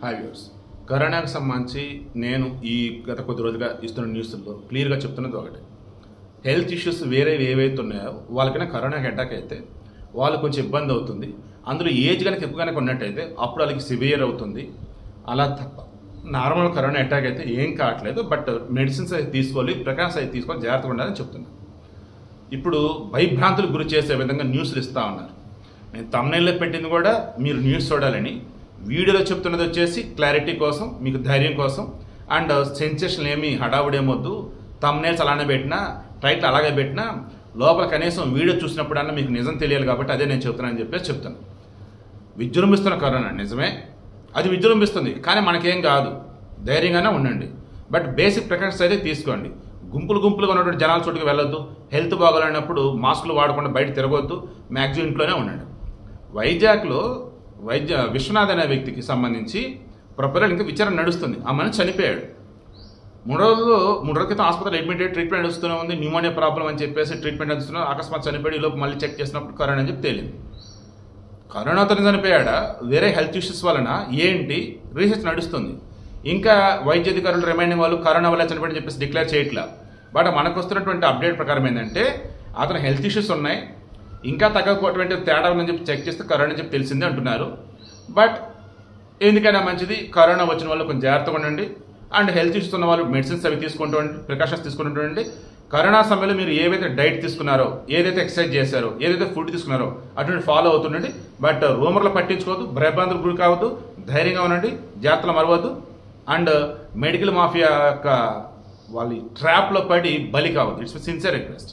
Hi viewers, కరోనాకు సంబంధించి నేను ఈ గత కొద్ది రోజులుగా ఇస్తున్న న్యూస్లో క్లియర్గా చెప్తున్నది ఒకటి. హెల్త్ ఇష్యూస్ వేరే ఏవైతే ఉన్నాయో వాళ్ళకైనా కరోనాకి అటాక్ అయితే వాళ్ళు కొంచెం ఇబ్బంది అవుతుంది. అందులో ఏజ్ కనుక ఎక్కువ కనుక ఉన్నట్టయితే అప్పుడు వాళ్ళకి సివియర్ అవుతుంది. అలా తప్ప నార్మల్ కరోనా అటాక్ అయితే ఏం కావట్లేదు. బట్ మెడిసిన్స్ అయితే తీసుకోవాలి, ప్రికాషన్స్ అయితే తీసుకోవాలి, జాగ్రత్తగా ఉండాలని చెప్తున్నాను. ఇప్పుడు భయభ్రాంతులకు గురి చేసే విధంగా న్యూస్లు ఇస్తూ ఉన్నారు. నేను తమ్నైల్లో పెట్టింది కూడా మీరు న్యూస్ చూడాలని, వీడియోలో చెప్తున్నది వచ్చేసి క్లారిటీ కోసం, మీకు ధైర్యం కోసం. అండ్ సెన్సేషన్ ఏమి హడావుడేమొద్దు, తమ్నైల్స్ అలానే పెట్టినా, టైటిల్ అలాగే పెట్టినా, లోపల కనీసం వీడియో చూసినప్పుడన్నా మీకు నిజం తెలియాలి కాబట్టి అదే నేను చెప్తున్నానని చెప్పేసి చెప్తాను. విజృంభిస్తున్న కరోనా నిజమే, అది విజృంభిస్తుంది, కానీ మనకేం కాదు, ధైర్యంగానే ఉండండి. బట్ బేసిక్ ప్రికాషన్స్ అయితే తీసుకోండి. గుంపులుగా ఉన్నటువంటి జనాల చోటుకి వెళ్ళొద్దు. హెల్త్ బాగోలేనప్పుడు మాస్కులు వాడకుండా బయట తిరగొద్దు. మ్యాక్సిమం ఇంట్లోనే ఉండండి. వైజాగ్లో విశ్వనాథ్ అనే వ్యక్తికి సంబంధించి ప్రొపరల్ ఇంకా విచారణ నడుస్తుంది. ఆ మనిషి చనిపోయాడు. మూడు రోజుల క్రితం ఆసుపత్రిలో అడ్మిట్ అయ్యి ట్రీట్మెంట్ నడుస్తూనే ఉంది. న్యూమోనియా ప్రాబ్లం అని చెప్పేసి ట్రీట్మెంట్ నడుస్తున్నా, అకస్మాత్ చనిపోయాడు. ఈ లోపు మళ్ళీ చెక్ చేసినప్పుడు కరోనా అని చెప్పి తేలింది. కరోనాతో చనిపోయాడా, వేరే హెల్త్ ఇష్యూస్ వలన ఏంటి, రీసెర్చ్ నడుస్తుంది. ఇంకా వైద్య అధికారులు రిమైండింగ్ వాళ్ళు కరోనా వల్ల చనిపోయాడని చెప్పేసి డిక్లేర్ చేయట్లా. బట్ మనకు వస్తున్నటువంటి అప్డేట్ ప్రకారం ఏంటంటే అతను హెల్త్ ఇష్యూస్ ఉన్నాయి, ఇంకా తగ్గకపోవటువంటి తేడా ఉందని చెప్పి చెక్ చేస్తే కరోనా అని చెప్పి తెలిసిందే అంటున్నారు. బట్ ఎందుకైనా మంచిది, కరోనా వచ్చిన వాళ్ళు కొంచెం జాగ్రత్తగా ఉండండి. అండ్ హెల్త్ ఇష్యూస్ ఉన్న వాళ్ళు మెడిసిన్స్ అవి తీసుకుంటూ ప్రికాషన్స్ తీసుకుంటుండండి. కరోనా సమయంలో మీరు ఏవైతే డైట్ తీసుకున్నారో, ఏదైతే ఎక్సర్సైజ్ చేశారో, ఏదైతే ఫుడ్ తీసుకున్నారో అటువంటి ఫాలో అవుతుండండి. బట్ రూమర్లు పట్టించుకోవద్దు, భయభ్రాంతులకు గురి కావద్దు, ధైర్యంగా ఉండండి, జాగ్రత్తలు మరవద్దు. అండ్ మెడికల్ మాఫియా యొక్క వాళ్ళ ట్రాప్లో పడి బలి కావద్దు. It's sincere request.